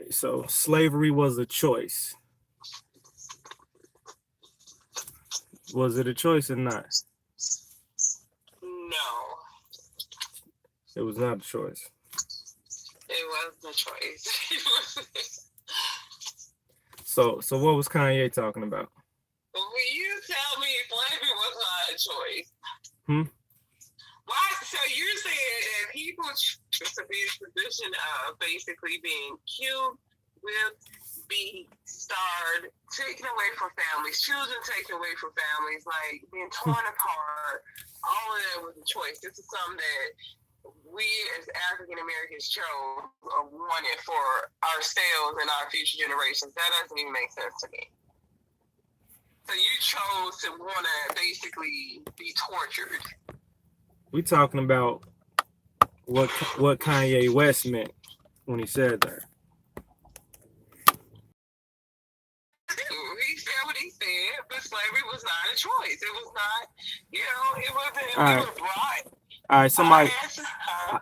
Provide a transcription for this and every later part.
So slavery was a choice. Was it a choice or not? No, It was not a choice. it wasn't a choice. So what was Kanye talking about? Will you tell me slavery was not a choice? Hmm? Why? So you're saying that people choose to be in a position of basically being killed, whipped, beat, starved, taken away from families, children taken away from families, like being torn apart. All of that was a choice. This is something that we as African Americans chose or wanted for ourselves and our future generations. That doesn't even make sense to me. So you chose to want to basically be tortured. We talking about what Kanye West meant when he said that. He said what he said, but slavery was not a choice. It was not, it wasn't. All We right. were brought. All right, somebody. Huh?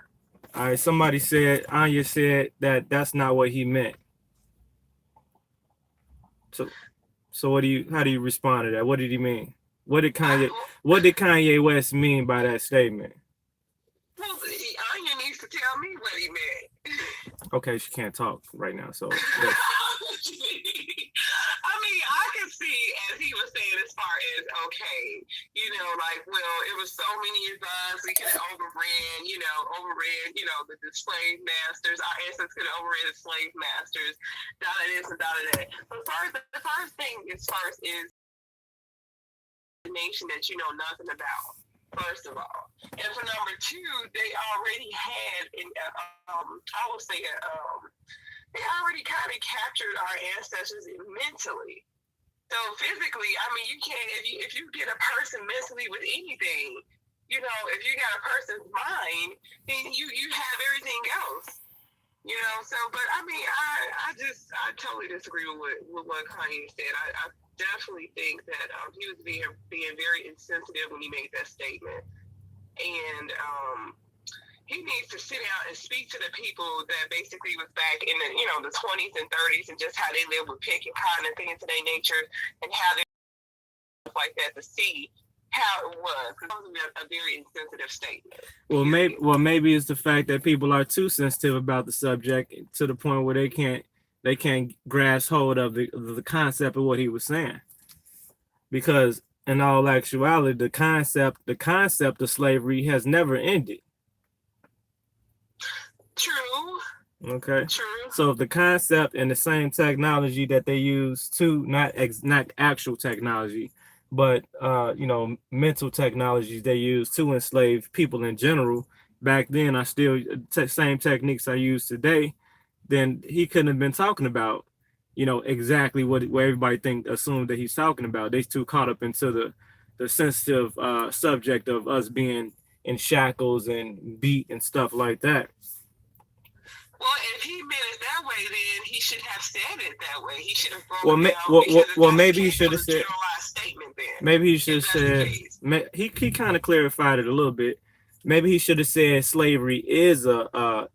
All right, somebody said Anya said that that's not what he meant. So what do you? How do you respond to that? What did he mean? What did Kanye West mean by that statement? Well, Anya needs to tell me what he meant. Okay, she can't talk right now, so. I mean, I can see, as he was saying, as far as, okay, well, it was so many of us, we could have overran, the slave masters. Our ancestors could have overran the slave masters, dot of this and dot of that. But the first thing is the nation that you know nothing about. First of all, and for number two, they already had, I would say, they already kind of captured our ancestors mentally. So physically, I mean, you can't, if you get a person mentally with anything, if you got a person's mind, then you have everything else. So, but I mean, I totally disagree with what Kanye said. I definitely think that he was being very insensitive when he made that statement. And he needs to sit down and speak to the people that basically was back in the 20s and 30s and just how they lived with pick and cotton and things of their nature and how they like that to see how it was. Because it was a very insensitive statement. Well, maybe it's the fact that people are too sensitive about the subject to the point where they can't grasp hold of the concept of what he was saying. Because in all actuality, the concept of slavery has never ended. True. Okay. True. So if the concept and the same technology that they use to not actual technology, but mental technologies they use to enslave people in general back then are still same techniques I use today, then he couldn't have been talking about exactly what everybody assumed that he's talking about. They too caught up into the sensitive subject of us being in shackles and beat and stuff like that. Well, if he meant it that way, then he should have said it that way. He should have maybe he should have said. Statement then. Maybe he should have said. He kind of clarified it a little bit. Maybe he should have said slavery is a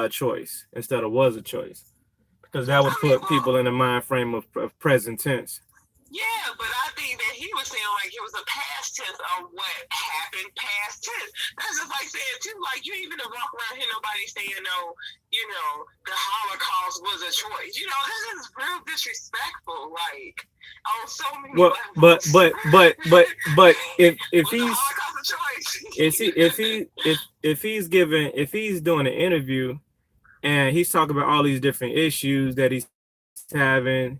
choice instead of was a choice, because that would put people in the mind frame of present tense. Yeah, but I think that he was saying like it was a past tense of what happened, past tense. That's just like saying too, like you even walk around here, nobody saying no, the Holocaust was a choice. This is real disrespectful. Like on so many levels. But if he's doing an interview and he's talking about all these different issues that he's having.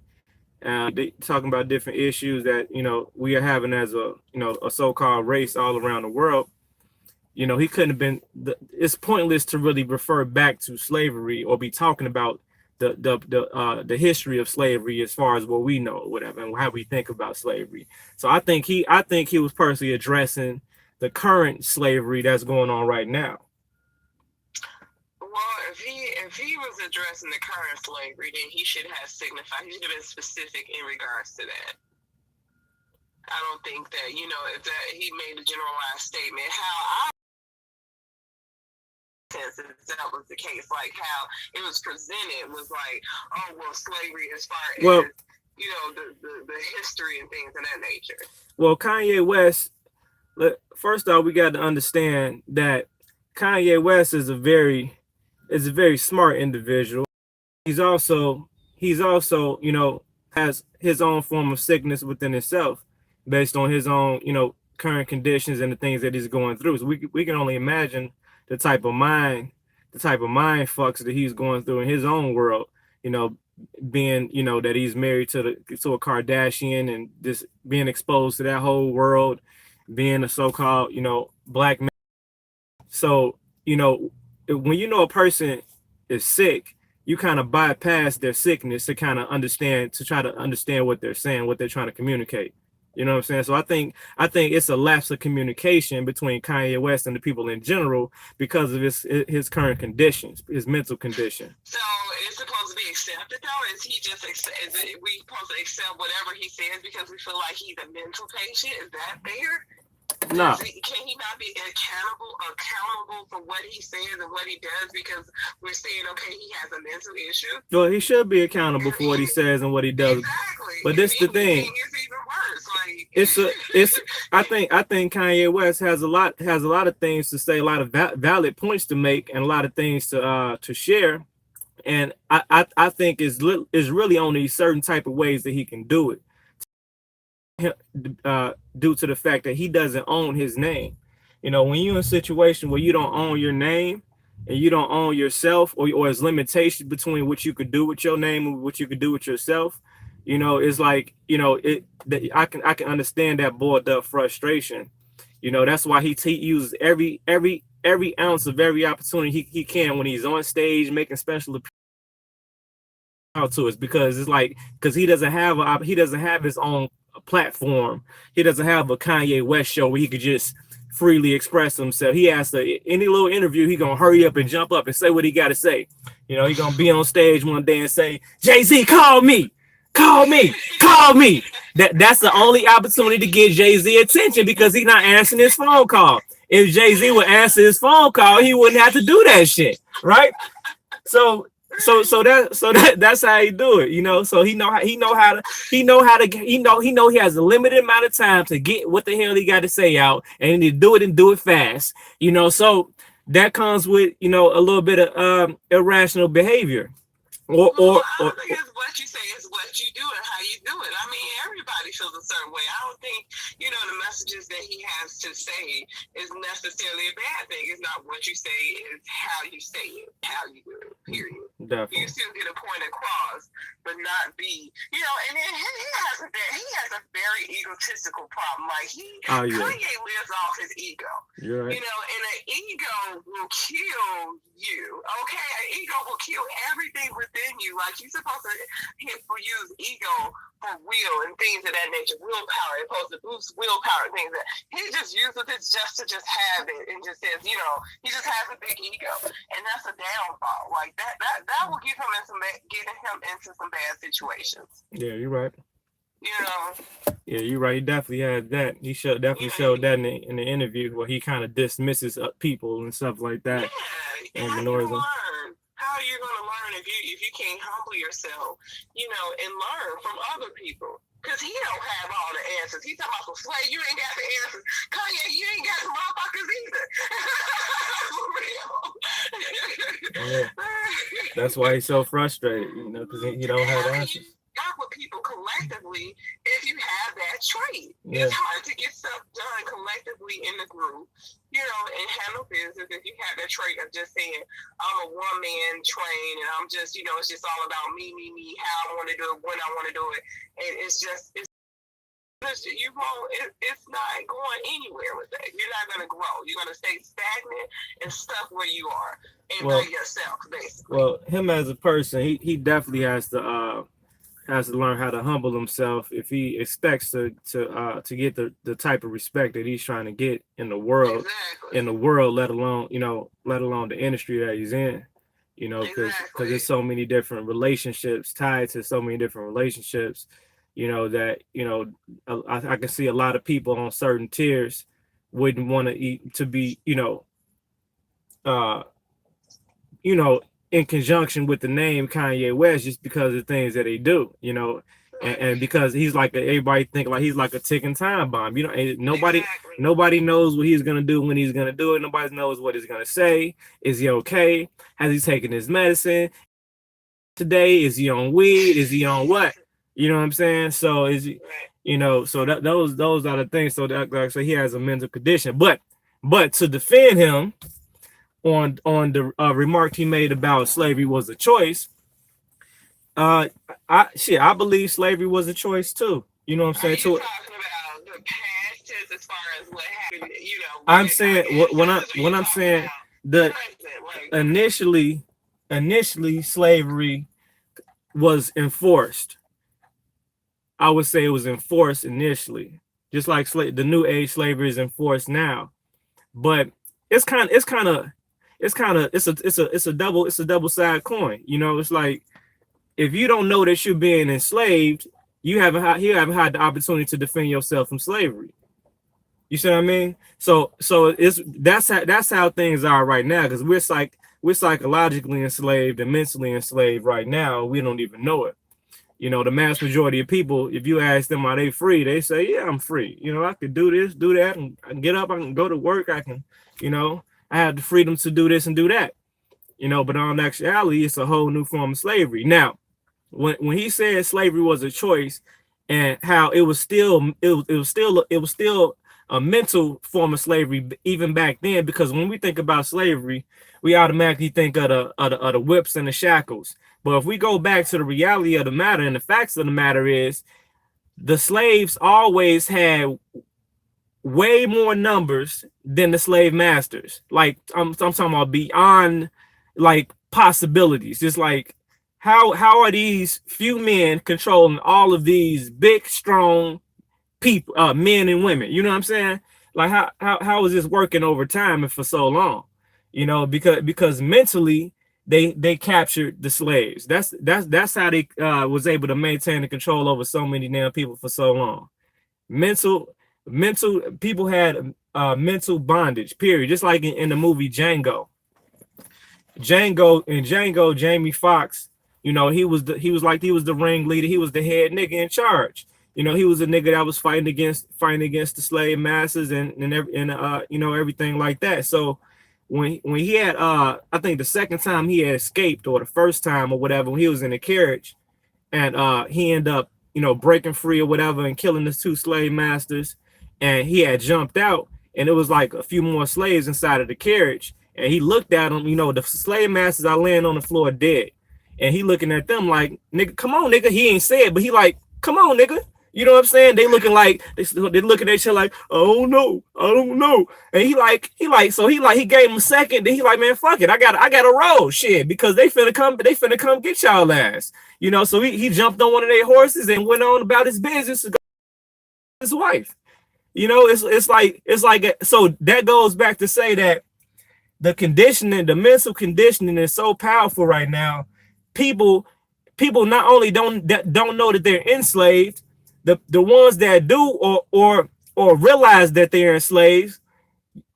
They talking about different issues that we are having as a so-called race all around the world. He couldn't have been. It's pointless to really refer back to slavery or be talking about the history of slavery as far as what we know, whatever, and how we think about slavery. So I think he was personally addressing the current slavery that's going on right now. Well, if he was addressing the current slavery, then he should have signified. He should have been specific in regards to that. I don't think that if that he made a generalized statement. How I science itself was the case. Like how it was presented was like, oh well, slavery as far Well, as the history and things of that nature. well, Kanye West. First off, we got to understand that Kanye West is a very smart individual. He's also has his own form of sickness within himself, based on his own current conditions and the things that he's going through. So we can only imagine the type of mind fucks that he's going through in his own world. You know, being that he's married to a Kardashian and just being exposed to that whole world, being a so-called black man. So when a person is sick, you kind of bypass their sickness to kind of try to understand what they're saying, what they're trying to communicate. You know what I'm saying? So I think it's a lapse of communication between Kanye West and the people in general because of his current conditions, his mental condition. So it's supposed to be accepted though? Is he just we supposed to accept whatever he says because we feel like he's a mental patient? Is that fair? No. Can he not be accountable for what he says and what he does because we're saying, okay, he has a mental issue? Well, he should be accountable for what he says and what he does. Exactly. But this the thing. It's even worse. I think Kanye West has a lot of things to say, a lot of valid points to make, and a lot of things to share. And I think is really only certain type of ways that he can do it. Due to the fact that he doesn't own his name. When you're in a situation where you don't own your name and you don't own yourself, or there's limitations between what you could do with your name and what you could do with yourself, it's like, I can understand that boiled up frustration. That's why he uses every ounce of every opportunity he can when he's on stage making special appearances out to us, because it's like, because he doesn't have his own platform. He doesn't have a Kanye West show where he could just freely express himself. He has to, any little interview, he gonna hurry up and jump up and say what he got to say. He gonna be on stage one day and say, Jay-Z, call me. That's the only opportunity to get Jay-Z attention, because he's not answering his phone call. If Jay-Z would answer his phone call, he wouldn't have to do that shit, right? So that's how he do it, So he has a limited amount of time to get what the hell he got to say out, and he do it fast, So that comes with a little bit of irrational behavior. I don't think it's what you say, it's what you do and how you do it. I mean, everybody feels a certain way. I don't think, the messages that he has to say is necessarily a bad thing. It's not what you say, it's how you say it, how you do it, period. Definitely. You still get a point across, but not be, and then he has a very egotistical problem. Like Kanye lives off his ego. You're right. And an ego will kill you. Okay, an ego will kill everything within you. Like you're supposed to use ego for will and things of that nature, willpower. It's supposed to boost willpower and things that he just uses it just to have it, and just says, he just has a big ego, and that's a downfall. Like that will get him into some bad situations. Yeah, you're right. Yeah, you're right. He definitely had that. He showed that in the interview where he kind of dismisses people and stuff like that. Yeah, and ignores them. How are you going to learn if you can't humble yourself, and learn from other people? Because he don't have all the answers. He's talking about some slave. You ain't got the answers. Kanye, you ain't got the motherfuckers either. For real. Yeah. That's why he's so frustrated, because he don't have the answers. Not with people collectively if you have that trait. Yeah. It's hard to get stuff done collectively in the group, and handle business if you have that trait of just saying, I'm a one-man train and I'm just, it's just all about me, how I want to do it, when I want to do it. And it's not going anywhere with that. You're not going to grow. You're going to stay stagnant and stuck where you are and by yourself, basically. Well, him as a person, he definitely has to learn how to humble himself if he expects to get the type of respect that he's trying to get in the world. Exactly. Let alone the industry that he's in, because there's so many different relationships tied to so many different relationships, that I can see a lot of people on certain tiers wouldn't want to be you know, in conjunction with the name Kanye West, just because of the things that they do, you know, and because he's like everybody think like he's like a ticking time bomb. You know, and nobody knows what he's gonna do when he's gonna do it. Nobody knows what he's gonna say. Is he okay? Has he taken his medicine today? Is he on weed? Is he on what? You know what I'm saying? So is he, you know, so that those are the things. So that like, so he has a mental condition. But to defend him on the remark he made about slavery was a choice. I believe slavery was a choice too. You know what I'm saying? Are you talking about the past tense as far as what happened? You know, I'm saying when I'm saying the initially slavery was enforced. I would say it was enforced initially, just like the new age slavery is enforced now. But it's a double sided coin. You know, it's like if you don't know that you're being enslaved, you haven't had the opportunity to defend yourself from slavery. You see what I mean? So that's how things are right now, because we're psychologically enslaved and mentally enslaved right now. We don't even know it. You know, the mass majority of people, if you ask them are they free, they say, yeah, I'm free. You know, I could do this, do that, and I can get up, I can go to work, I can, you know, I have the freedom to do this and do that. You know, but on actuality, it's a whole new form of slavery. Now, when he said slavery was a choice, and how it was still a mental form of slavery even back then, because when we think about slavery, we automatically think of the whips and the shackles. But if we go back to the reality of the matter, and the facts of the matter is, the slaves always had way more numbers than the slave masters. Like I'm talking about beyond like possibilities. Just like how are these few men controlling all of these big, strong people, men and women? You know what I'm saying? Like how is this working over time and for so long? You know, because mentally they captured the slaves. That's how they was able to maintain the control over so many damn people for so long. Mental people had mental bondage, period. Just like in the movie Django, Jamie Foxx, you know, he was the ringleader. He was the head nigga in charge. You know, he was a nigga that was fighting against the slave masters and you know, everything like that. So when he had I think the second time he had escaped, or the first time or whatever, when he was in the carriage, and he ended up, you know, breaking free or whatever and killing the two slave masters, and he had jumped out, and it was like a few more slaves inside of the carriage, and he looked at them, you know, the slave masters are laying on the floor dead, and he looking at them like, nigga, come on, nigga. He ain't said, but he like, come on, nigga. You know what I'm saying? They looking like they looking at each other like, I don't know. And he gave him a second. Then he like, man, fuck it, I got a roll, shit, because they finna come get y'all ass. You know, so he jumped on one of their horses and went on about his business to go to his wife. You know, it's like so that goes back to say that the conditioning, the mental conditioning is so powerful right now. People not only don't know that they're enslaved, the ones that do or realize that they're enslaved,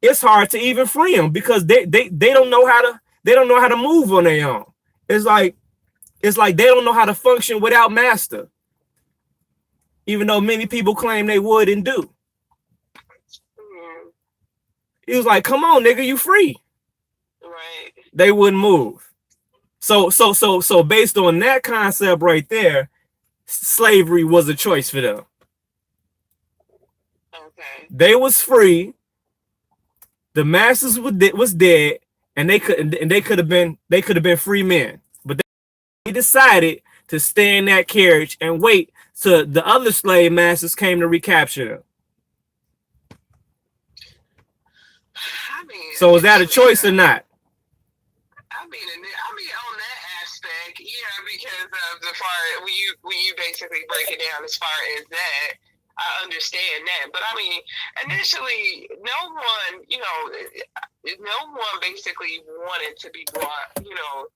it's hard to even free them, because they don't know how to move on their own. It's like they don't know how to function without master, even though many people claim they would and do. He was like, come on, nigga, you free. Right. They wouldn't move. So based on that concept right there, slavery was a choice for them. Okay. They was free. The masters was dead, and they could have been free men. But they decided to stay in that carriage and wait till the other slave masters came to recapture them. So was that a choice or not? I mean, on that aspect, yeah, because of the far when you basically break it down as far as that, I understand that. But I mean, initially, no one basically wanted to be brought. You know,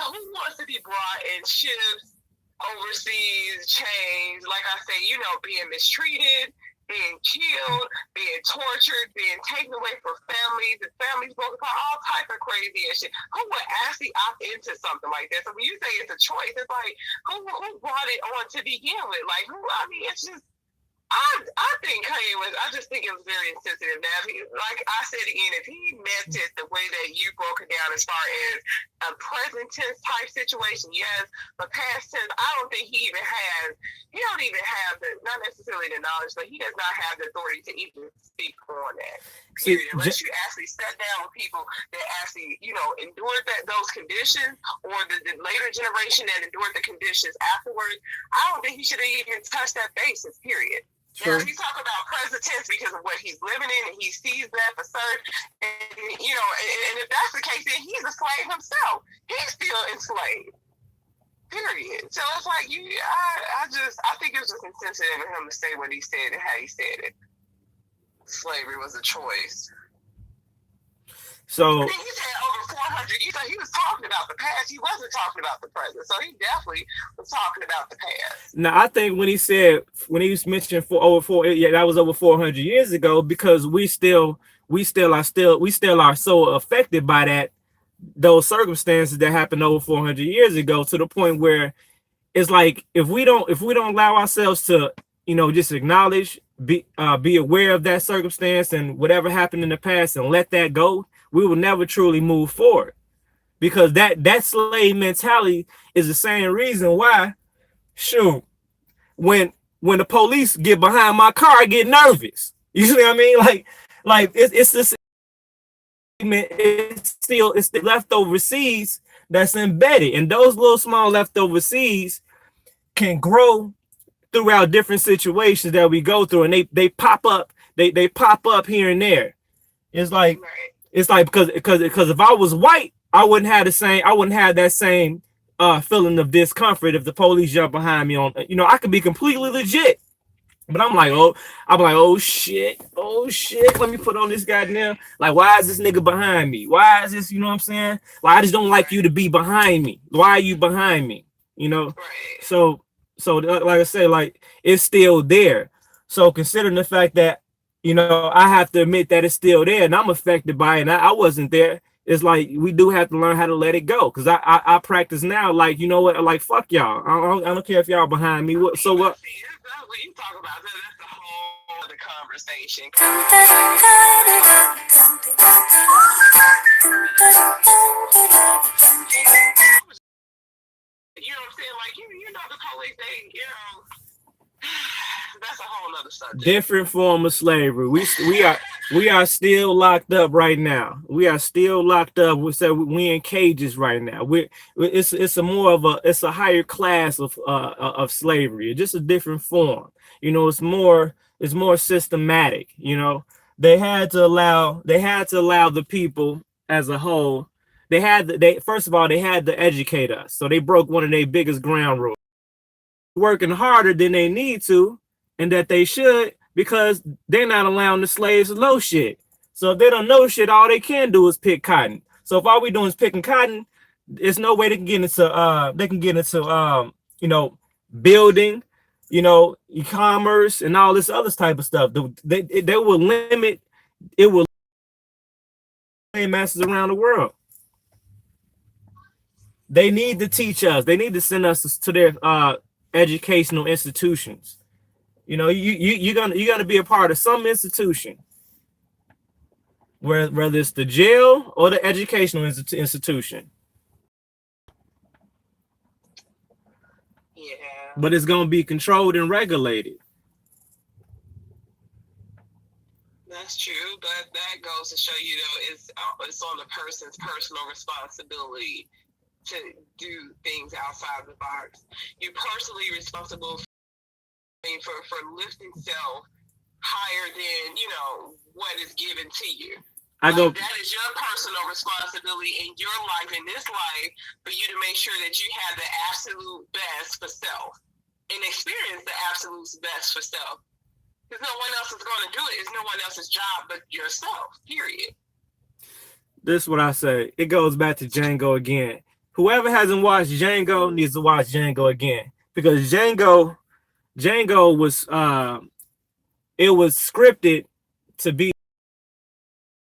who wants to be brought in ships overseas, chains? Like I say, you know, being mistreated. being killed, being tortured, being taken away from families, and families broken apart, all type of crazy shit. Who would actually opt into something like that? So when you say it's a choice, it's like who brought it on to begin with? Like who? I mean, it's just. I think Kanye was. I just think it was very insensitive. Now, like I said again, if he meant it the way that you broke it down, as far as a present tense type situation, yes, but past tense, I don't think he even has. He don't even have the, not necessarily the knowledge, but he does not have the authority to even speak on that. Period. Unless you actually sat down with people that actually, endured those conditions, or the later generation that endured the conditions afterwards. I don't think he should have even touched that basis. Period. Sure. Now, he's talking about present tense because of what he's living in, and he sees that for certain. And, and if that's the case, then he's a slave himself. He's still enslaved. Period. So it's like, I think it was just insensitive of him to say what he said and how he said it. Slavery was a choice. So he said over 400 years. So he was talking about the past. He wasn't talking about the present. So he definitely was talking about the past. Now, I think when he was mentioning that was over 400 years ago, because we still are so affected by those circumstances that happened over 400 years ago, to the point where it's like if we don't allow ourselves to just acknowledge, be aware of that circumstance and whatever happened in the past and let that go, we will never truly move forward. Because that slave mentality is the same reason why, shoot, when the police get behind my car, I get nervous. You see what I mean? Like it's this, it's the leftover seeds that's embedded, and those little small leftover seeds can grow throughout different situations that we go through, and they pop up, they pop up here and there. It's like because if I was white, I wouldn't have that same feeling of discomfort if the police jump behind me on, I could be completely legit, but I'm like, oh shit, let me put on this goddamn, like, why is this nigga behind me? Why is this, you know what I'm saying? Like, I just don't like you to be behind me. Why are you behind me? So like I said, like, it's still there. So considering the fact that, I have to admit that it's still there and I'm affected by it, and I wasn't there, it's like we do have to learn how to let it go. Because I practice now, like, you know what, like, fuck y'all. I don't care if y'all behind me. So what? That's what you talk about. That's a whole other conversation. You know what I'm saying? Like, the police, that's a whole other subject. Different form of slavery. We are still locked up right now. We are still locked up. We in cages right now. It's a higher class of slavery. It's just a different form. It's more systematic. They had to allow the people as a whole. First of all, they had to educate us. So they broke one of their biggest ground rules. Working harder than they need to, and that they should, because they're not allowing the slaves to know shit. So if they don't know shit, all they can do is pick cotton. So if all we doing is picking cotton, there's no way they can get into building, e-commerce and all this other type of stuff. They will limit masses around the world. They need to teach us. They need to send us to their educational institutions. You're gonna be a part of some institution, whether it's the jail or the educational institution. Yeah. But it's gonna be controlled and regulated. That's true, but that goes to show it's on the person's personal responsibility to do things outside the box. You're personally responsible for lifting self higher than what is given to you. That is your personal responsibility in your life, in this life, for you to make sure that you have the absolute best for self and experience the absolute best for self. Because no one else is going to do it. It's no one else's job but yourself. Period. This is what I say. It goes back to Django again. Whoever hasn't watched Django needs to watch Django again, because Django was it was scripted to be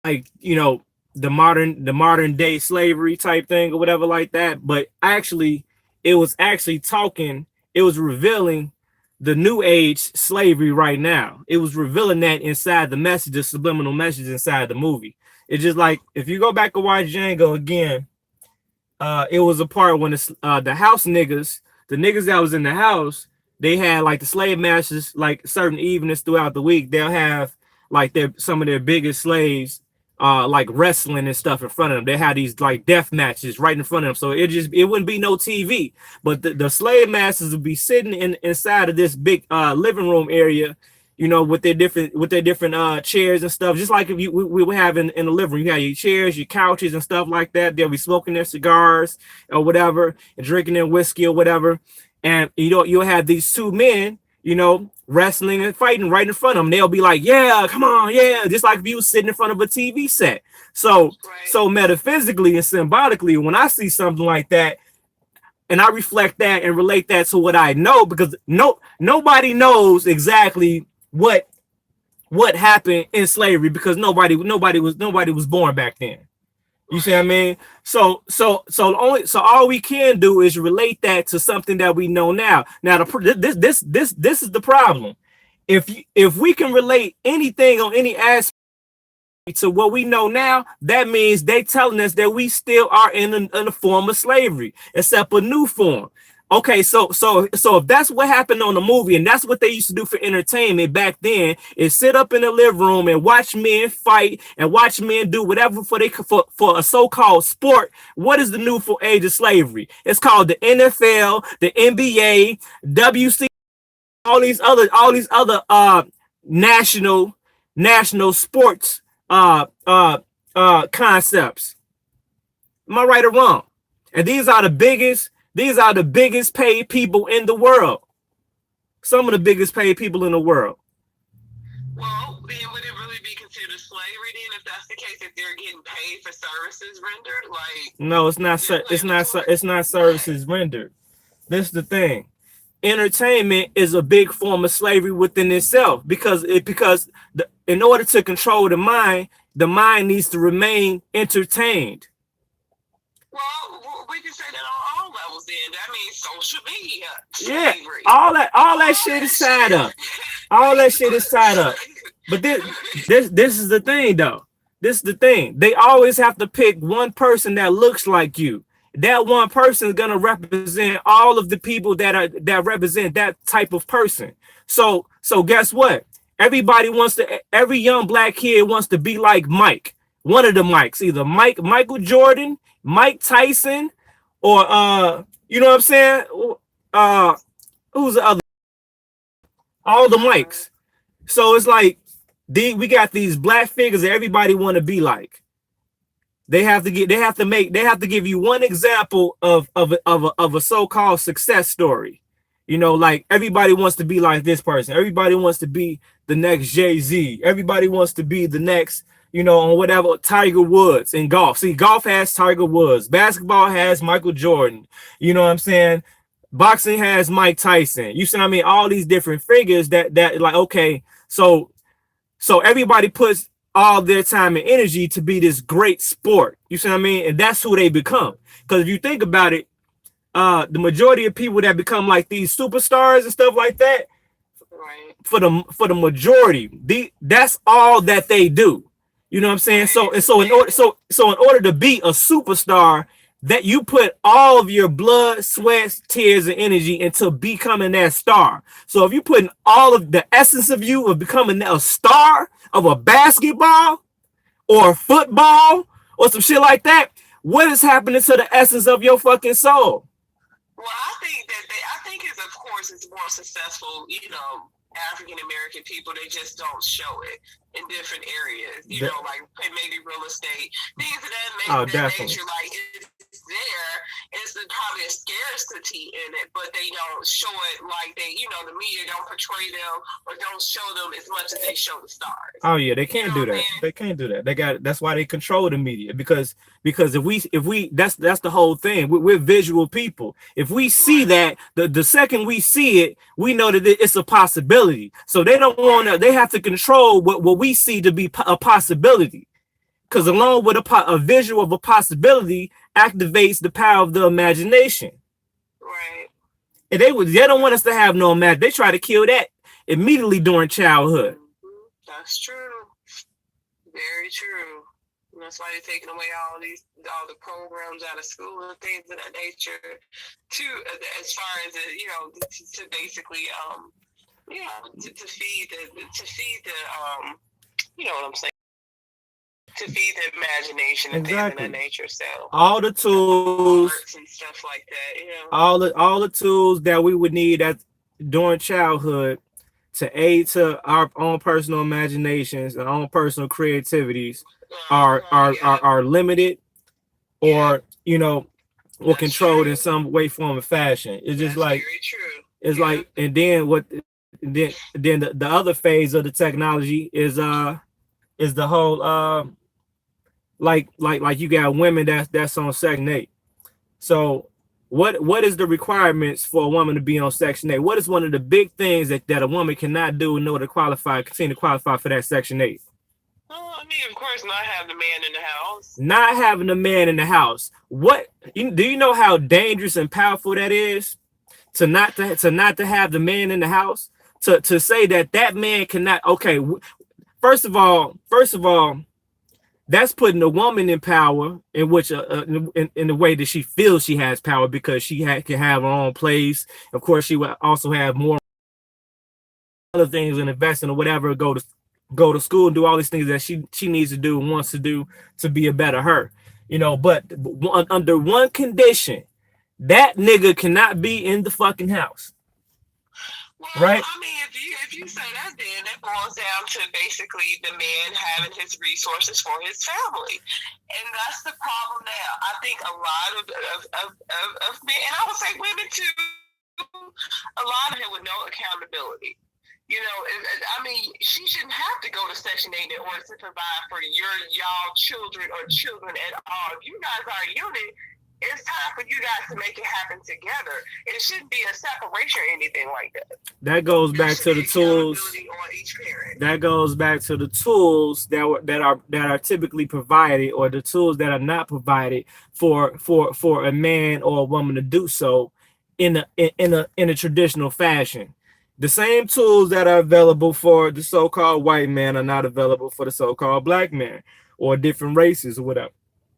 like, you know, the modern day slavery type thing or whatever like that. But actually, it was actually talking, it was revealing the new age slavery right now. It was revealing that inside the message, the subliminal message inside the movie. It's just like if you go back and watch Django again, it was a part when the house niggas, the niggas that was in the house, they had like the slave masters, like certain evenings throughout the week, they'll have like some of their biggest slaves like wrestling and stuff in front of them. They had these like death matches right in front of them. So it wouldn't be no TV, but the slave masters would be sitting inside of this big living room area, you know, with their different chairs and stuff, just like if we would have in the living room. You have your chairs, your couches and stuff like that. They'll be smoking their cigars or whatever and drinking their whiskey or whatever. And you'll have these two men, you know, wrestling and fighting right in front of them. They'll be like, yeah, come on, yeah, just like if you was sitting in front of a TV set. So metaphysically and symbolically, when I see something like that, and I reflect that and relate that to what I know, because nobody knows exactly what happened in slavery, because nobody was born back then. You see what I mean? So all we can do is relate that to something that we know now. Now this is the problem. If we can relate anything on any aspect to what we know now, that means they telling us that we still are in a form of slavery, except a new form. Okay, so if that's what happened on the movie, and that's what they used to do for entertainment back then, is sit up in the living room and watch men fight and watch men do whatever for a so-called sport. What is the new age of slavery? It's called the NFL, the NBA, WC, all these other national sports concepts. Am I right or wrong? And these are the biggest paid people in the world. Some of the biggest paid people in the world. Well, then would it really be considered slavery then, if that's the case, if they're getting paid for services rendered? Like, no, it's not services rendered. This is the thing. Entertainment is a big form of slavery within itself, because in order to control the mind needs to remain entertained. Well, we can say that on all levels then. That means social media. Yeah, slavery. all that shit is tied up. All that shit is tied up. But this is the thing though. This is the thing. They always have to pick one person that looks like you. That one person is gonna represent all of the people that represent that type of person. So guess what? Every young black kid wants to be like Mike. One of the Mikes, either Michael Jordan, Mike Tyson, or you know what I'm saying? Who's the other? All the Mikes. So it's like we got these black figures that everybody want to be like. They have to give you one example of a so-called success story. You know, like everybody wants to be like this person. Everybody wants to be the next Jay-Z. Everybody wants to be the next, you know, on whatever, Tiger Woods in golf. See, golf has Tiger Woods. Basketball has Michael Jordan. You know what I'm saying? Boxing has Mike Tyson. You see what I mean? All these different figures that like, okay, so everybody puts all their time and energy to be this great sport. You see what I mean? And that's who they become. Because if you think about it, the majority of people that become like these superstars and stuff like that, right, for the majority, that's all that they do. You know what I'm saying? So in order to be a superstar, that you put all of your blood, sweat, tears, and energy into becoming that star. So if you putting all of the essence of you of becoming a star of a basketball or football or some shit like that, what is happening to the essence of your fucking soul? Well, I think it's, of course, it's more successful, you know, African American people. They just don't show it in different areas, you know, like maybe real estate, things of that nature. Like, it's there. It's the probably a scarcity in it, but they don't show it like they, the media don't portray them or don't show them as much as they show the stars. Oh yeah, they can't do that. They can't do that. That's why they control the media, because if we that's the whole thing. We're visual people. If we see that, the second we see it, we know that it's a possibility. So they don't want to. They have to control what we see to be a possibility, because along with a visual of a possibility activates the power of the imagination. Right. And they don't want us to have no imagination. They try to kill that immediately during childhood. That's true. Very true. And that's why they're taking away all the programs out of school and things of that nature, as far as to basically to feed the you know what I'm saying, to feed the imagination and things of that nature. So all the tools and stuff like that, all the tools that we would need during childhood to aid to our own personal imaginations and own personal creativities are limited, or or controlled in some way, form, or fashion. It's just like it's like, and then the other phase of the technology is the whole like you got women that's on Section 8. So what is the requirements for a woman to be on Section 8? What is one of the big things that a woman cannot do in order to continue to qualify for that Section 8? Well, I mean, of course, not having a man in the house. Not having a man in the house. Do you know how dangerous and powerful that is? To not to have the man in the house. To say that man cannot. Okay, first of all, that's putting a woman in power, in which in the way that she feels she has power, because she can have her own place. Of course, she will also have more other things and invest in or whatever, go to school and do all these things that she needs to do and wants to do to be a better her. But under one condition, that nigga cannot be in the fucking house. Well, right? I mean, if you say that, then it boils down to basically the man having his resources for his family, and that's the problem now. I think a lot of men, and I would say women too, a lot of it with no accountability. I mean, she shouldn't have to go to Section 8 in order to provide for y'all children or children at all. If you guys are a unit, it's time for you guys to make it happen together. It shouldn't be a separation or anything like that. That goes back to the tools. That goes back to the tools that are typically provided, or the tools that are not provided for a man or a woman to do so in a traditional fashion. The same tools that are available for the so-called white man are not available for the so-called black man, or different races or whatever.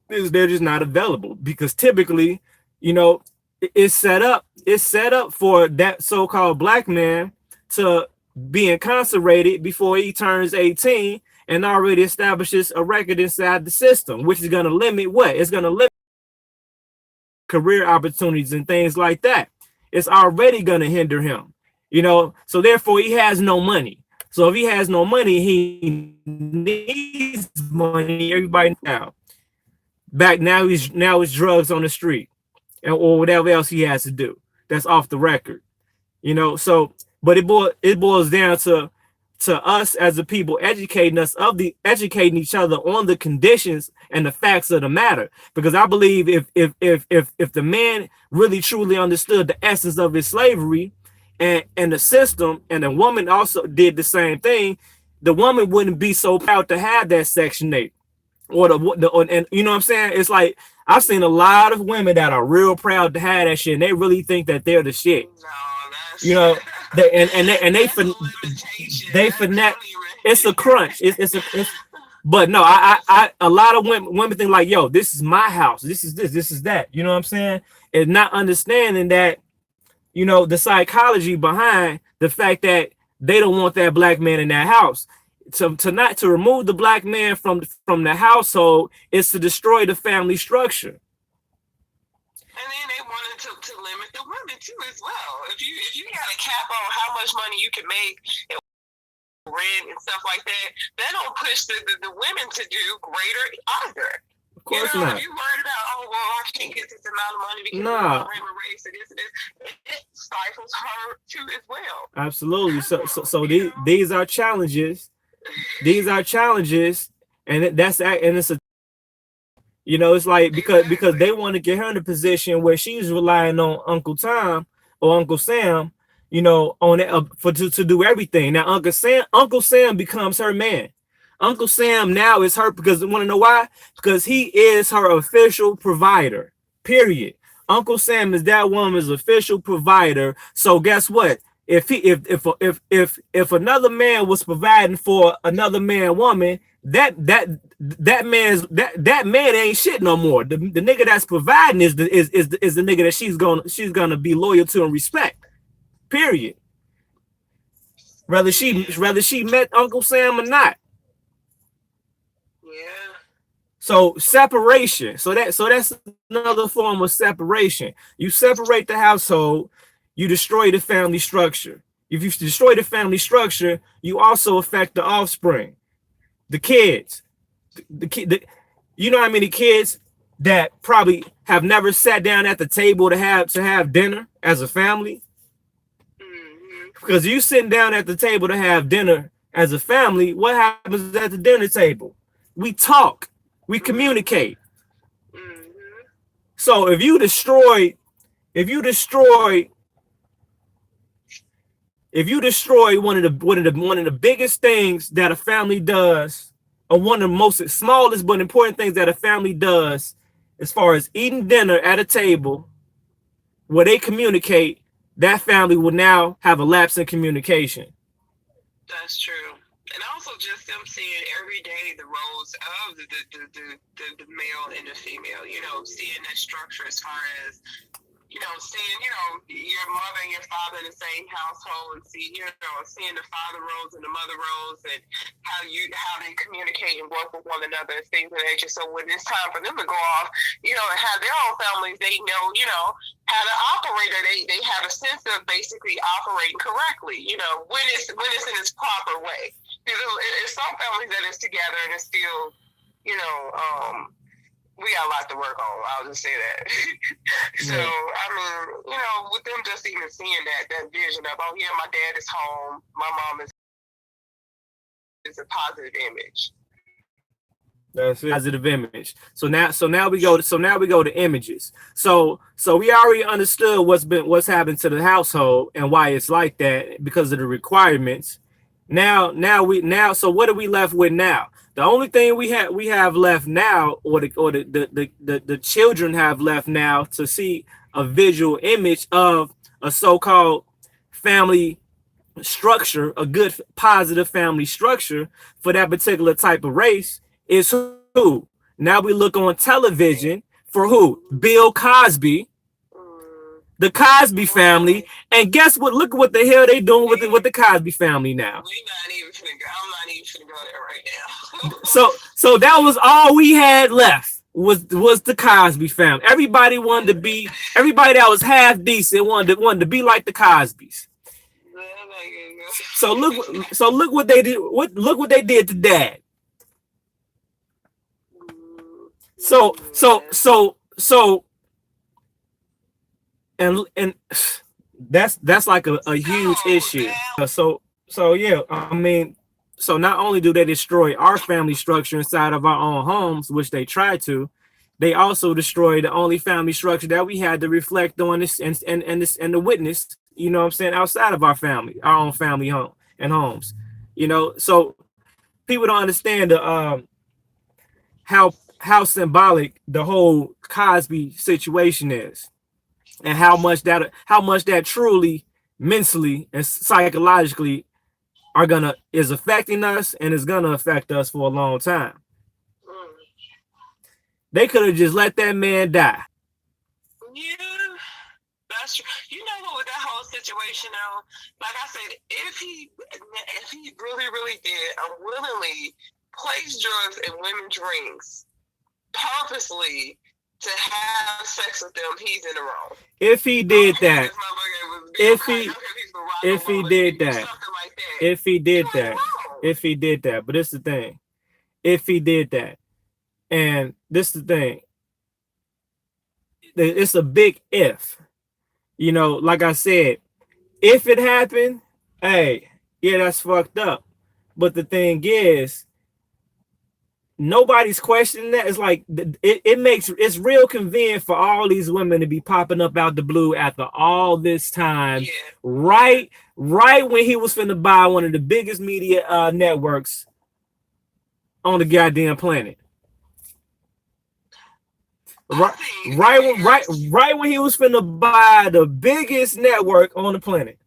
They're just not available, because typically, it's set up for that so-called black man to be incarcerated before he turns 18 and already establishes a record inside the system, which is going to limit what? It's going to limit career opportunities and things like that. It's already going to hinder him, so therefore he has no money. So if he has no money, he needs money. Everybody now. Back now, it's drugs on the street, or whatever else he has to do. That's off the record, So, but it boils down to us as a people educating each other on the conditions and the facts of the matter. Because I believe if the man really truly understood the essence of his slavery and the system, and the woman also did the same thing, the woman wouldn't be so proud to have that Section 8. And you know what I'm saying? It's like, I've seen a lot of women that are real proud to have that shit, and they really think that they're the shit. No, they finesse. It's a crunch. It's but no, I a lot of women think like, yo, this is my house. This is that. You know what I'm saying? And not understanding that, the psychology behind the fact that they don't want that black man in that house. To remove the black man from the household is to destroy the family structure. And then they wanted to limit the women too as well. If you got a cap on how much money you can make, and rent and stuff like that, that don't push the women to do greater either. course you know, not. if you worried about, oh, well, I can't get this amount of money because of Nah. my race and this, it stifles her too as well. Absolutely. So these are challenges. These are challenges, and it's a, you know, it's like because they want to get her in a position where she's relying on Uncle Tom or Uncle Sam, you know, on it to do everything. Now Uncle Sam becomes her man. Uncle Sam now is her, because you want to know why? Because he is her official provider. Period. Uncle Sam is that woman's official provider. So guess what? If another man was providing for another woman, that man ain't shit no more. The nigga that's providing is the nigga that she's gonna be loyal to and respect. Period. Whether she met Uncle Sam or not. Yeah. So separation. So that's another form of separation. You separate the household, you destroy the family structure. If you destroy the family structure, you also affect the offspring, the kids. You know how many kids that probably have never sat down at the table to have dinner as a family? Because you sitting down at the table to have dinner as a family, what happens at the dinner table? We talk, we communicate. So if you destroy one of the biggest things that a family does, or one of the most smallest but important things that a family does, as far as eating dinner at a table where they communicate, that family will now have a lapse in communication. That's true. And also just them seeing every day the roles of the male and the female, you know, seeing that structure as far as, you know, seeing, you know, your mother and your father in the same household, and seeing the father roles and the mother roles, and how they communicate and work with one another, things of that nature. So when it's time for them to go off, you know, and have their own families, they know, you know, how to operate, or they have a sense of basically operating correctly, you know, when it's in its proper way. Because it's some families that is together and it's still, you know, we got a lot to work on. I'll just say that. So, I mean, you know, with them just even seeing that vision of, oh yeah, my dad is home, my mom is a positive image. That's it. Positive image. So now we go to images. So we already understood what's happened to the household and why it's like that, because of the requirements. Now so what are we left with now? The only thing we have left now, or the children have left now, to see a visual image of a so-called family structure, a good positive family structure for that particular type of race, is who? Now we look on television for who? Bill Cosby, the Cosby family, and guess what? Look what the hell they doing with the Cosby family now. I'm not even finna go there right now. So that was all we had left was the Cosby family. Everybody that was half decent wanted to be like the Cosbys. So look what they did. Look what they did to Dad. So and that's like a huge issue. So yeah, I mean, so not only do they destroy our family structure inside of our own homes, which they try to, they also destroy the only family structure that we had to reflect on this and the witness, you know what I'm saying, outside of our family, our own family home and homes. You know, so people don't understand the how symbolic the whole Cosby situation is, and how much that truly mentally and psychologically is affecting us, and is gonna affect us for a long time. They could have just let that man die. Yeah, that's true. You know what, with that whole situation though, like I said, if he really did unwillingly place drugs in women's drinks purposely to have sex with them, he's in the wrong. If he did that, if he did that, but it's the thing. If he did that, And this is the thing. It's a big if. You know, like I said, if it happened, hey, yeah, that's fucked up. But the thing is, nobody's questioning that. It's like it makes it's real convenient for all these women to be popping up out the blue after all this time, Yeah. right when he was finna buy one of the biggest media networks on the goddamn planet. Right when he was finna buy the biggest network on the planet.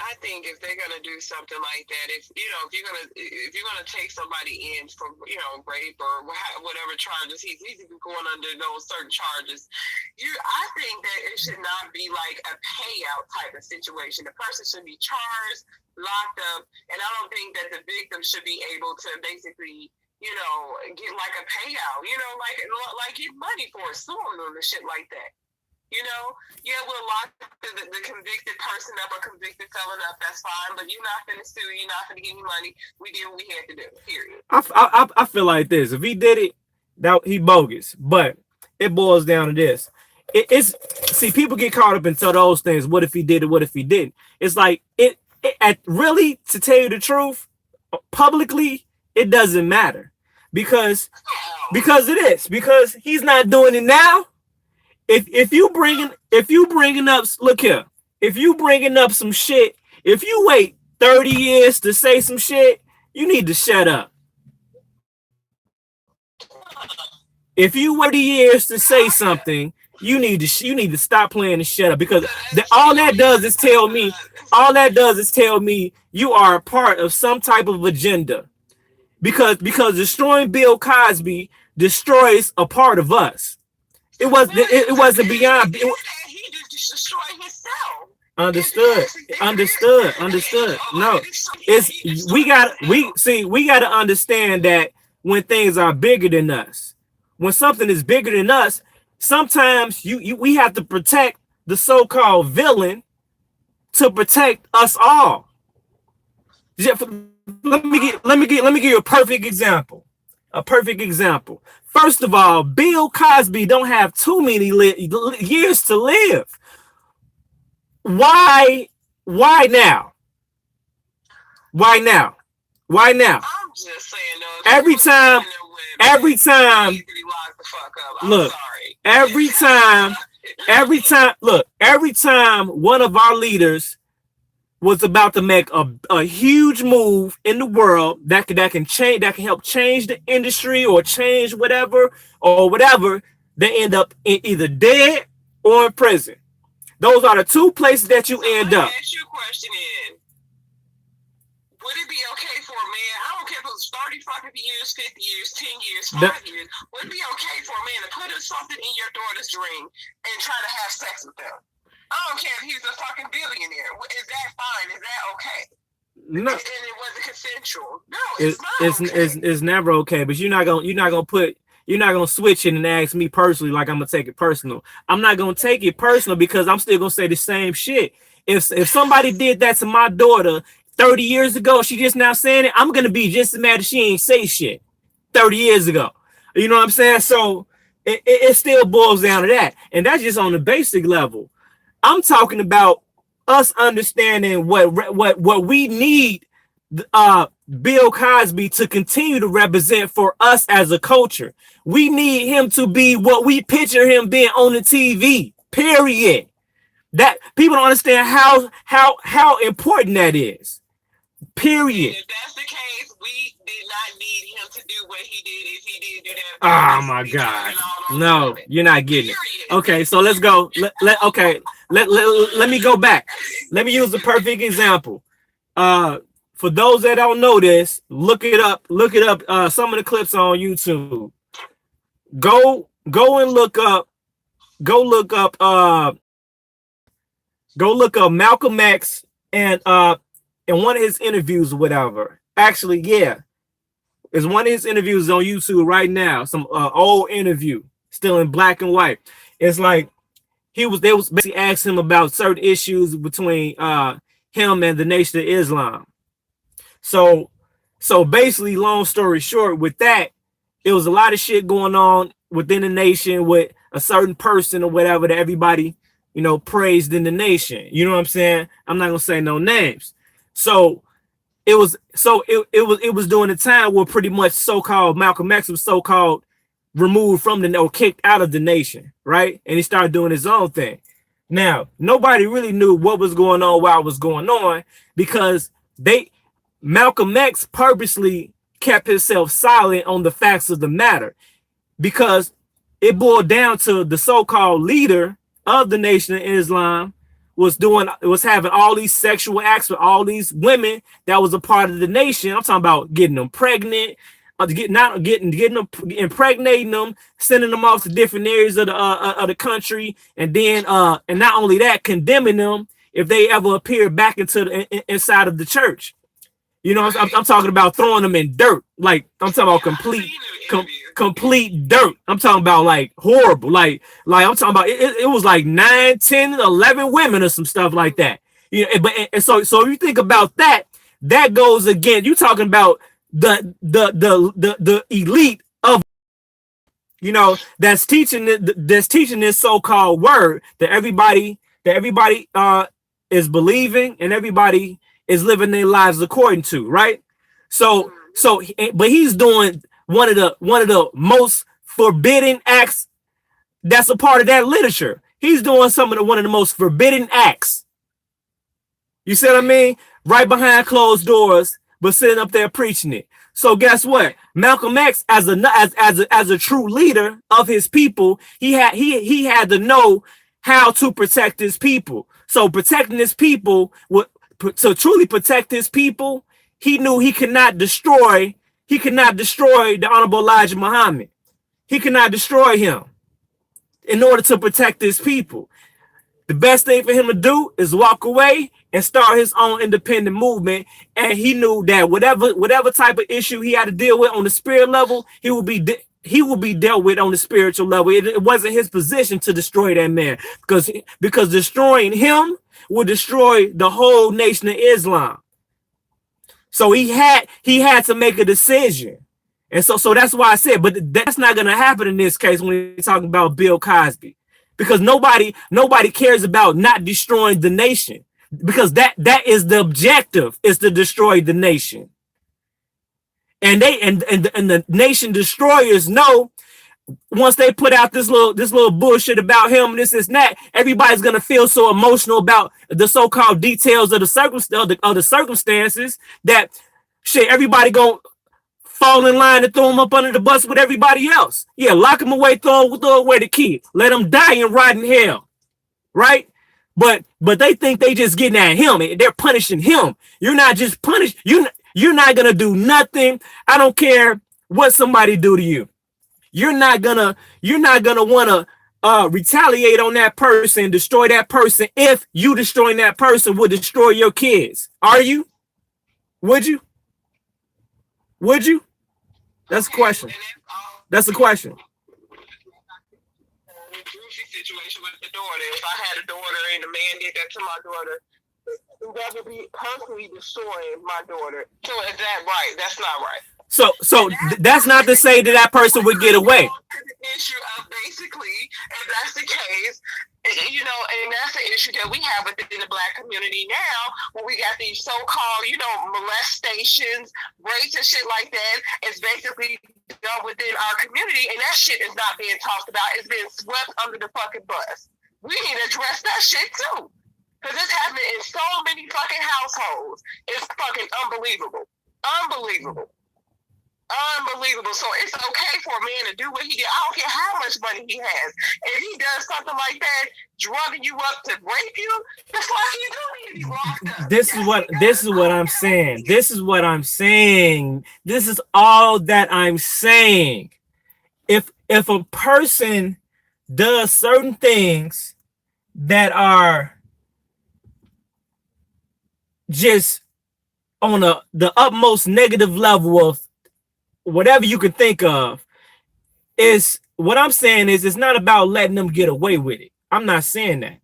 I think if they're gonna do something like that, if you're gonna take somebody in for rape or whatever charges he's going under those certain charges, I think that it should not be like a payout type of situation. The person should be charged, locked up, and I don't think that the victim should be able to basically get like a payout, like get money for suing them and shit like that. We'll lock the convicted person up or convicted felon up. That's fine, but you're not finna sue. You're not finna give me money. We did what we had to do. Period. I feel like this. If he did it, that he bogus. But it boils down to this. See, people get caught up into those things. What if he did it? What if he didn't? It's like really, to tell you the truth, publicly, it doesn't matter because it is because he's not doing it now. If you bringing up, look here, if you bringing up some shit, if you wait 30 years to say some shit, you need to shut up. If you wait 30 years to say something, you need to stop playing and shut up because all that does is tell me you are a part of some type of agenda. Because destroying Bill Cosby destroys a part of us. It wasn't beyond. He just destroyed himself. Understood. No, we got to understand that when things are bigger than us, when something is bigger than us, sometimes we have to protect the so-called villain to protect us all. Let me give you a perfect example. First of all, Bill Cosby don't have too many years to live. Why now? I'm just saying, every time, look, every time one of our leaders was about to make a huge move in the world that can help change the industry or change whatever, they end up either dead or in prison. Those are the two places that you end up. Ask your question in. Would it be okay for a man? I don't care if it was 30 fucking years, 50 years, 10 years, 5 years. Would it be okay for a man to put something in your daughter's ring and try to have sex with them? I don't care if he's a fucking billionaire. Is that fine? Is that okay? No. And it wasn't consensual. No, it's not okay. It's never okay. But you're not gonna switch it and ask me personally like I'm gonna take it personal. I'm not gonna take it personal because I'm still gonna say the same shit. If somebody did that to my daughter 30 years ago, she just now saying it, I'm gonna be just as mad as she ain't say shit 30 years ago. You know what I'm saying? So it still boils down to that, and that's just on the basic level. I'm talking about us understanding what we need Bill Cosby to continue to represent for us as a culture. We need him to be what we picture him being on the TV. Period. That people don't understand how important that is. Period. If that's the case, we did not need him to do what he did if he did do that. Oh my God. No, you're not getting it. Okay, so let's go. Let me go back. Let me use a perfect example. For those that don't know this, look it up. Some of the clips on YouTube. Go and look up Malcolm X and in one of his interviews or whatever. Actually, yeah. It's one of his interviews on YouTube right now. Some old interview, still in black and white. It's like they was basically asking him about certain issues between him and the Nation of Islam. So So basically, long story short, with that, it was a lot of shit going on within the nation with a certain person or whatever that everybody, praised in the nation. You know what I'm saying? I'm not gonna say no names. So it was during the time where pretty much so-called Malcolm X was so-called removed from the or kicked out of the nation, right? And he started doing his own thing. Now, nobody really knew what was going on while it was going on because Malcolm X purposely kept himself silent on the facts of the matter because it boiled down to the so-called leader of the Nation of Islam was having all these sexual acts with all these women that was a part of the nation. I'm talking about getting them pregnant, getting them, impregnating them, sending them off to different areas of the country, and then and not only that, condemning them if they ever appear back into inside of the church. I'm talking about throwing them in dirt. Like, I'm talking about complete dirt. I'm talking about like horrible. Like I'm talking about it was like 9, 10, 11 women or some stuff like that. So if you think about that, that goes again. You talking about the elite of that's teaching this so-called word that everybody is believing and everybody is living their lives according to, right? But he's doing one of the most forbidden acts that's a part of that literature. He's doing one of the most forbidden acts. You see what I mean? Right behind closed doors, but sitting up there preaching it. So guess what? Malcolm X, as a true leader of his people, he had to know how to protect his people. So protecting his people, to truly protect his people, he knew he could not destroy the Honorable Elijah Muhammad. He could not destroy him in order to protect his people. The best thing for him to do is walk away and start his own independent movement. And he knew that whatever type of issue he had to deal with on the spirit level, he will be dealt with on the spiritual level. It wasn't his position to destroy that man because destroying him would destroy the whole Nation of Islam. So he had to make a decision. And so that's why I said, but that's not going to happen in this case when we're talking about Bill Cosby, because nobody cares about not destroying the nation, because that is the objective, is to destroy the nation. And the nation destroyers know once they put out this little bullshit about him and this and that, everybody's gonna feel so emotional about the so-called details of the circumstances that shit, everybody gonna fall in line and throw him up under the bus with everybody else. Yeah, lock him away, throw away the key, let him die and rot in hell, right? But they think they just getting at him and they're punishing him. You're not just punished. You're not gonna do nothing. I don't care what somebody do to you. You're not gonna want to retaliate on that person, destroy that person. If you destroying that person would destroy your kids, are you? Would you? Would you? That's a question. That's a question. Situation with the daughter. If I had a daughter and the man did that to my daughter, that would be personally destroying my daughter. So is that right? That's not right. So that's not to say that person would get away. The issue of basically, if that's the case, and that's the issue that we have within the Black community now, when we got these so-called, molestations, rapes and shit like that. It's basically done within our community, and that shit is not being talked about. It's being swept under the fucking bus. We need to address that shit too, because it's happening in so many fucking households. It's fucking unbelievable. Unbelievable. So it's okay for a man to do what he did. I don't care how much money he has. If he does something like that, drugging you up to rape you, the fuck you do need to be locked up. This is what I'm saying. This is what I'm saying. This is all that I'm saying. If a person does certain things that are just on the utmost negative level of whatever you can think of, is what I'm saying is it's not about letting them get away with it. I'm not saying that.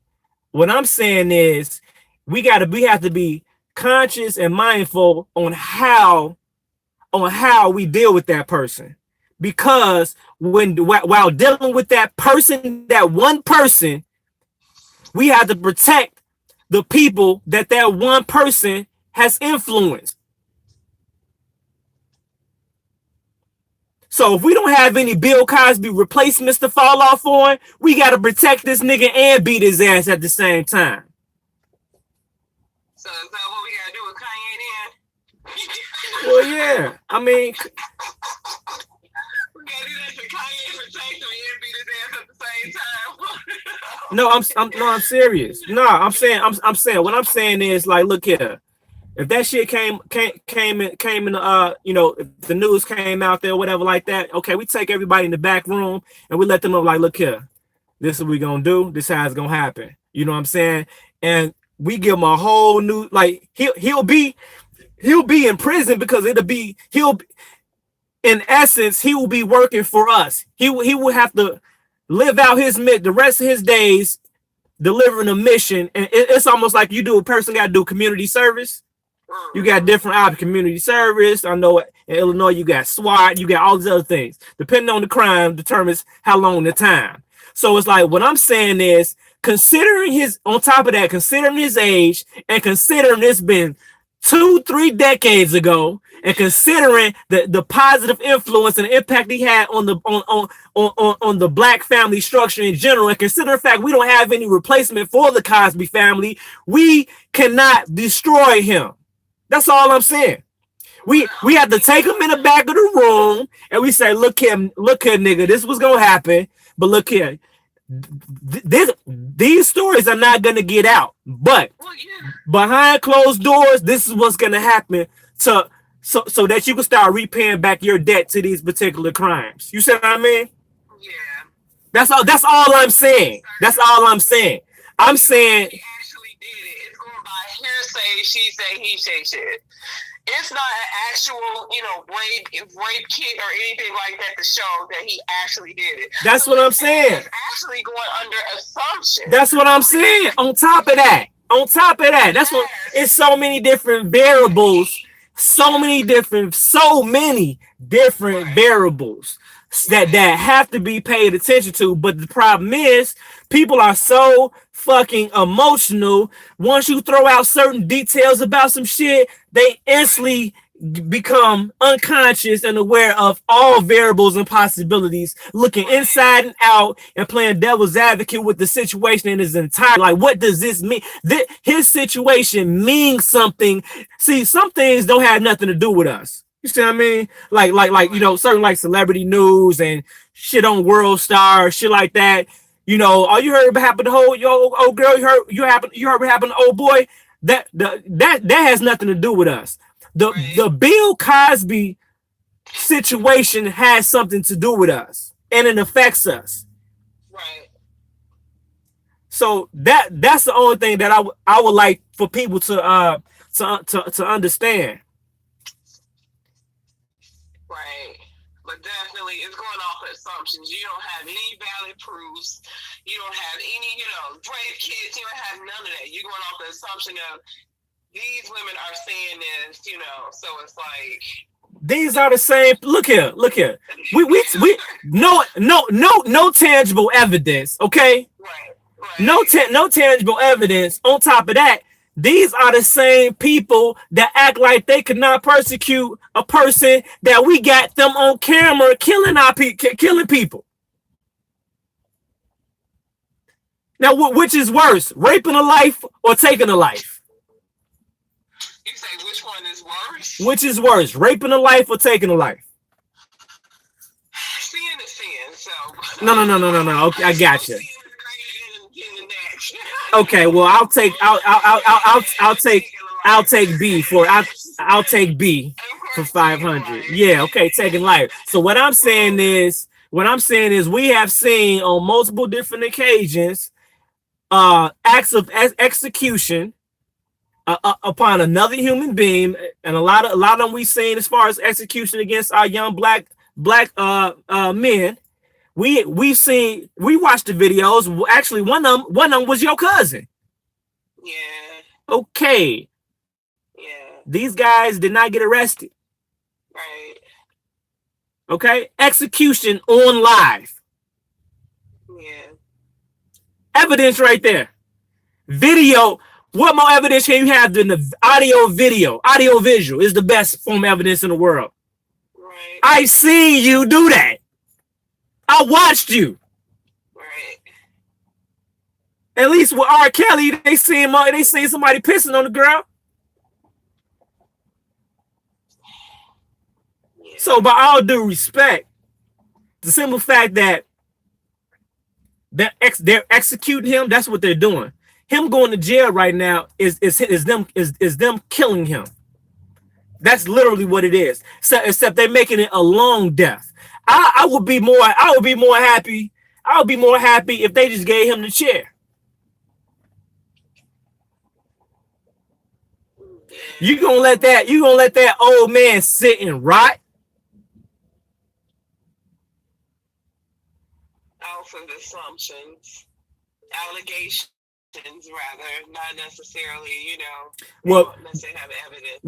What I'm saying is we have to be conscious and mindful on how on how we deal with that person. Because while dealing with that person, that one person, we have to protect the people that one person has influenced. So if we don't have any Bill Cosby replacements to fall off on, we got to protect this nigga and beat his ass at the same time. So is that what we gotta do with Kanye then? Well, yeah. I mean, we gotta do that to Kanye, protect him and beat his ass at the same time. I'm serious. No, I'm saying what I'm saying is, like, look here. If that shit came in you know, if the news came out there, whatever like that, okay, we take everybody in the back room and we let them know, like, look here, this is what we gonna do, this is how it's gonna happen. You know what I'm saying? And we give him a whole new, like, he'll be in prison because in essence, he will be working for us. He will have to live out the rest of his days delivering a mission. And it's almost like a person got to do community service. You got different community service. I know in Illinois you got SWAT, you got all these other things. Depending on the crime determines how long the time. So it's like, what I'm saying is, considering his age, and considering it's been 2-3 decades ago, and considering the positive influence and impact he had on the black family structure in general, and consider the fact we don't have any replacement for the Cosby family, we cannot destroy him. That's all I'm saying. We have to take him in the back of the room and we say, look here, nigga, this was gonna happen, but look here, these stories are not gonna get out. But behind closed doors, this is what's gonna happen so that you can start repaying back your debt to these particular crimes. You see what I mean? Yeah. That's all I'm saying. I'm saying he actually did it. It's going by hearsay, she say, he say shit. It's not an actual, rape kit or anything like that to show that he actually did it. That's what I'm saying. It's actually going under assumption. That's what I'm saying. On top of that, that's what. It's so many different variables. So many different variables that have to be paid attention to. But the problem is, people are so fucking emotional. Once you throw out certain details about some shit, they instantly become unconscious and aware of all variables and possibilities, looking inside and out and playing devil's advocate with the situation in its entirety. Like, what does this mean? His situation means something. See, some things don't have nothing to do with us. You see what I mean? Like certain like celebrity news and shit on World Star, shit like that. All you heard happened to old girl. You heard what happened to old boy. That has nothing to do with us. The Bill Cosby situation has something to do with us, and it affects us. Right. So that's the only thing that I would like for people to understand. Right. But definitely, it's going off of assumptions. You don't have any valid proofs. You don't have any, rape kits. You don't have none of that. You're going off the assumption of these women are saying this, So it's like, these are the same. Look here. We no tangible evidence. Okay. Right. No tangible evidence. On top of that, these are the same people that act like they could not persecute a person that we got them on camera killing people. Now, which is worse, raping a life or taking a life? You say which one is worse? Which is worse, raping a life or taking a life? Sin is sin, so. No. Okay, I got you. Okay, well, I'll take B for 500. Yeah, okay, taking life. So what I'm saying is we have seen on multiple different occasions acts of execution upon another human being, and a lot of them we've seen as far as execution against our young black men. We watched the videos. Actually, one of them was your cousin. Yeah. Okay. Yeah. These guys did not get arrested. Right. Okay? Execution on live. Yeah. Evidence right there. Video. What more evidence can you have than the audio video? Audio visual is the best form of evidence in the world. Right. I seen you do that. I watched you. Right. At least with R. Kelly, they seen somebody pissing on the girl. Yeah. So by all due respect, the simple fact that they're executing him, that's what they're doing. Him going to jail right now is them killing him. That's literally what it is. So, except they're making it a long death. I would be more happy. I would be more happy if they just gave him the chair. Yeah. You gonna let that old man sit and rot? Off of assumptions, allegations, rather, not necessarily, Well, don't necessarily have evidence.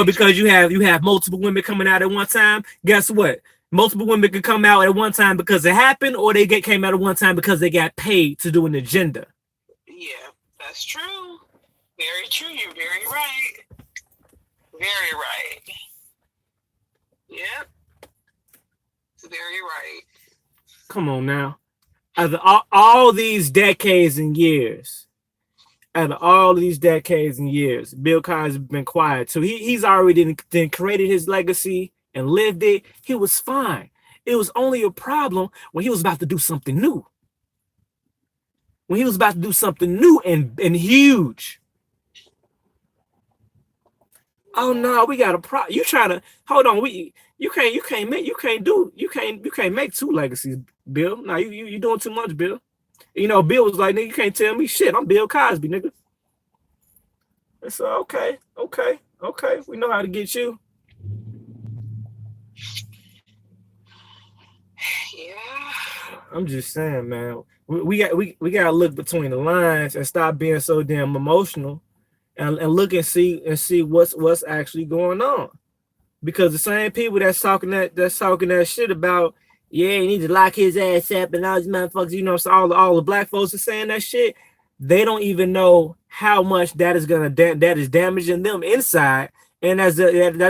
because you have multiple women coming out at one time. Guess what? Multiple women can come out at one time because it happened, or came out at one time because they got paid to do an agenda. Yeah, that's true. Very true. You're very right. Very right. Yep. It's very right. Come on now. After all these decades and years, Bill Cosby's been quiet. So he's already then created his legacy and lived it. He was fine. It was only a problem when he was about to do something new. When he was about to do something new and huge. Oh no, we got a problem. You trying to hold on? You can't make two legacies, Bill. No, you doing too much, Bill. Bill was like, nigga, you can't tell me shit. I'm Bill Cosby, nigga. It's okay. We know how to get you. Yeah. I'm just saying, man. We gotta look between the lines and stop being so damn emotional, and look and see what's actually going on. Because the same people that's talking that shit about, yeah, you need to lock his ass up and all these motherfuckers, so all the black folks are saying that shit. They don't even know how much that is damaging them inside, and that's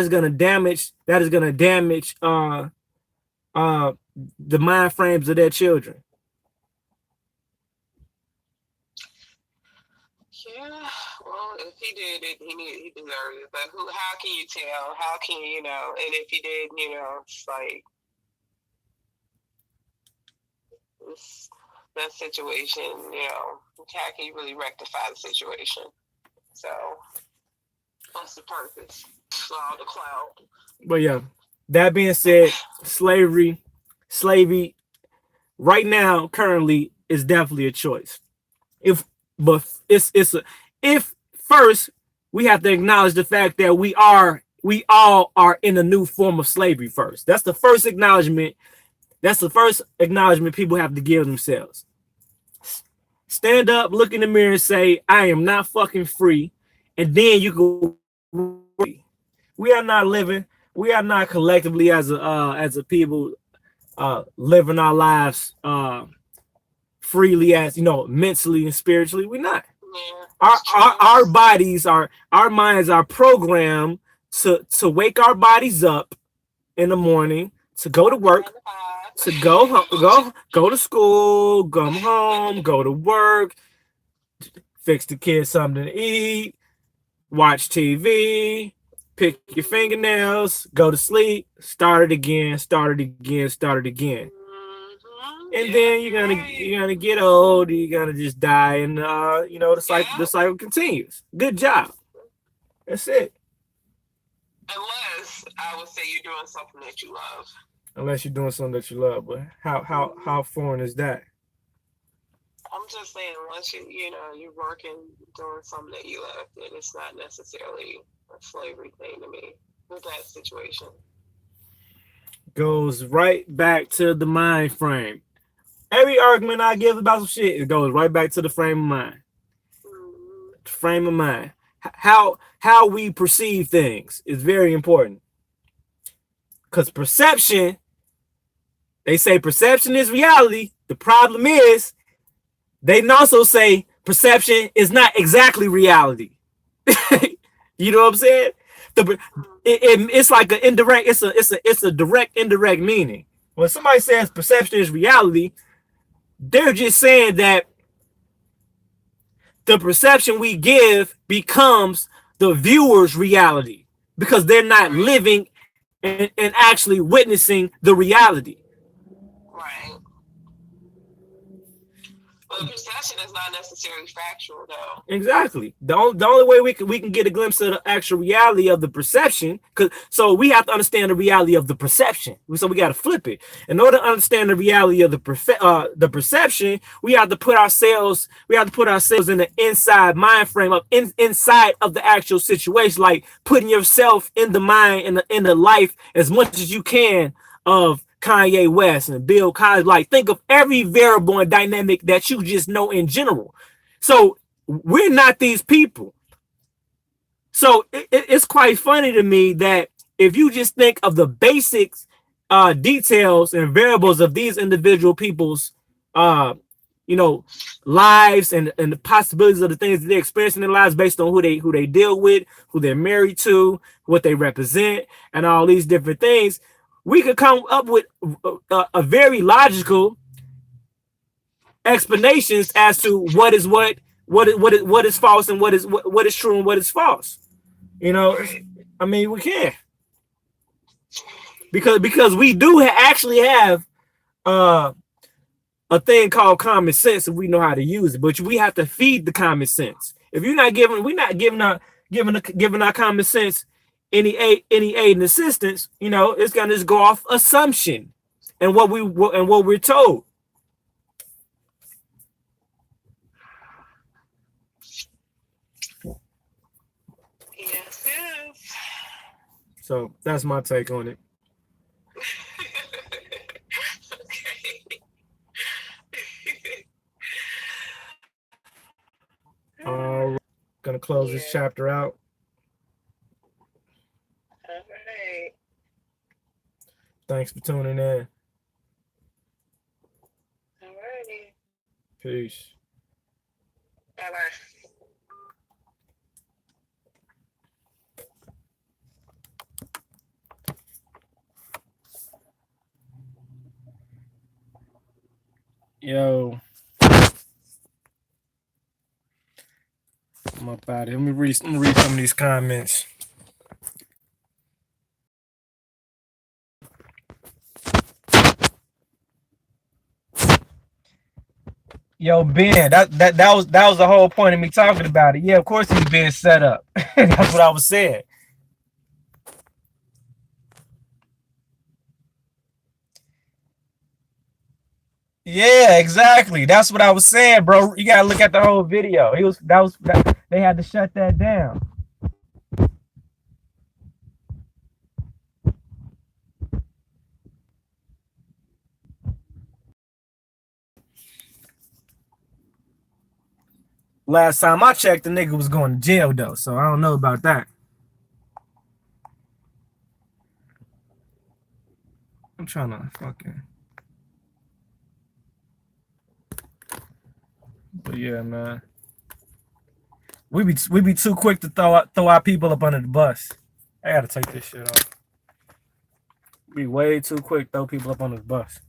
gonna damage the mind frames of their children. Yeah. Well, if he did it, he deserved it. But how can you tell? How can you know? And if he did, it's like that situation. How can you really rectify the situation? So, what's the purpose? All the clout. But yeah, that being said, slavery right now currently is definitely a choice. If first we have to acknowledge the fact that we all are in a new form of slavery first. That's the first acknowledgement. That's the first acknowledgement people have to give themselves. Stand up, look in the mirror, and say, I am not fucking free. And then you go. We are not collectively as a people living our lives freely, as mentally and spiritually. We're not. Yeah, our bodies our minds are programmed to wake our bodies up in the morning, to go to work, to go to school, come home, go to work, fix the kids something to eat, watch TV, pick your fingernails, go to sleep, start it again. And then you're gonna get old, you're gonna just die, and the cycle continues. Good job. That's it. Unless I would say you're doing something that you love. Unless you're doing something that you love, but how foreign is that? I'm just saying, unless you're working doing something that you love, then it's not necessarily a slavery thing to me with that situation. Goes right back to the mind frame. Every argument I give about some shit, it goes right back to the frame of mind. Frame of mind. How we perceive things is very important. Because perception, they say perception is reality. The problem is they can also say perception is not exactly reality. You know what I'm saying? It's like an indirect. It's a direct indirect meaning. When somebody says perception is reality, they're just saying that the perception we give becomes the viewer's reality because they're not living and actually witnessing the reality. Right. But perception is not necessarily factual, though. Exactly. The only way we can get a glimpse of the actual reality of the perception, so we have to understand the reality of the perception. So we got to flip it. In order to understand the reality of the perception, we have to put ourselves in the inside mind frame of inside of the actual situation, like putting yourself in the mind in the life as much as you can of Kanye West and Bill Cosby. Like, think of every variable and dynamic that you just know in general. So we're not these people. So it's quite funny to me that if you just think of the basics, details and variables of these individual people's, you know, lives and the possibilities of the things that they experience in their lives based on who they deal with, who they're married to, what they represent, and all these different things, we could come up with a very logical explanations as to what is false and what is true and what is false. You know, I mean, we can because we do actually have a thing called common sense if we know how to use it, but we have to feed the common sense. If we're not giving our common sense any aid and assistance, you know, it's gonna just go off assumption and what we're told. Yes, yes. So that's my take on it. Okay. All right. Gonna close this chapter out. All right. Thanks for tuning in. All righty. Peace. Bye-bye. Yo, I'm up out of here. Let me read some of these comments. Yo, Ben, that was the whole point of me talking about it. Yeah, of course he's being set up. That's what I was saying. Yeah, exactly. That's what I was saying, bro. You gotta look at the whole video. They had to shut that down. Last time I checked, the nigga was going to jail though, so I don't know about that. I'm trying to fucking. But yeah, man. We be too quick to throw our people up under the bus. I gotta take this shit off. Be way too quick to throw people up under the bus.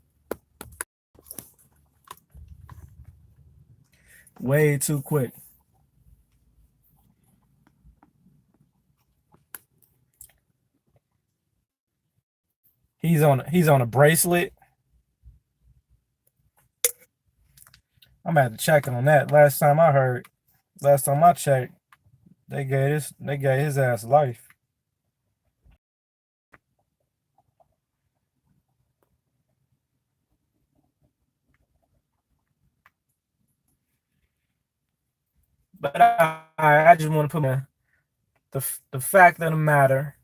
Way too quick. He's on a bracelet. I'm gonna have to check on that. Last time I checked, they gave his ass life. But I just want to put the fact of the matter.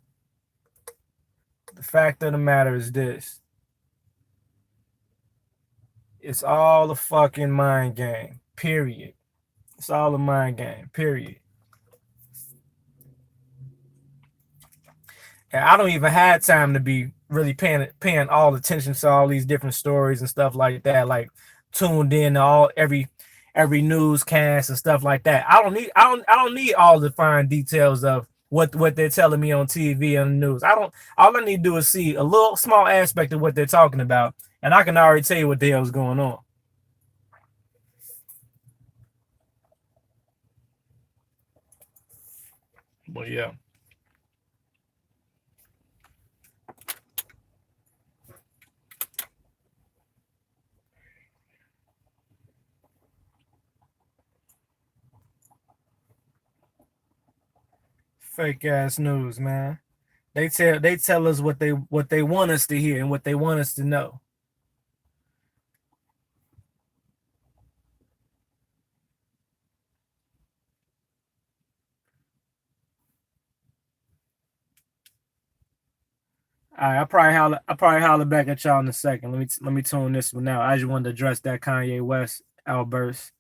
The fact of the matter is this. It's all a fucking mind game. Period. It's all a mind game. Period. And I don't even have time to be really paying all attention to all these different stories and stuff like that. Like tuned in to all every newscast and stuff like that. I don't need all the fine details of what they're telling me on TV and the news. I don't. All I need to do is see a little small aspect of what they're talking about, and I can already tell you what the hell's going on. But yeah, fake ass news, man. They tell us what they want us to hear and what they want us to know. All right, I probably holler back at y'all in a second. Let me tune this one out. I just wanted to address that Kanye West outburst,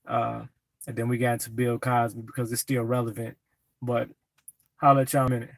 uh, and then we got into Bill Cosby because it's still relevant. But holler at y'all in a minute.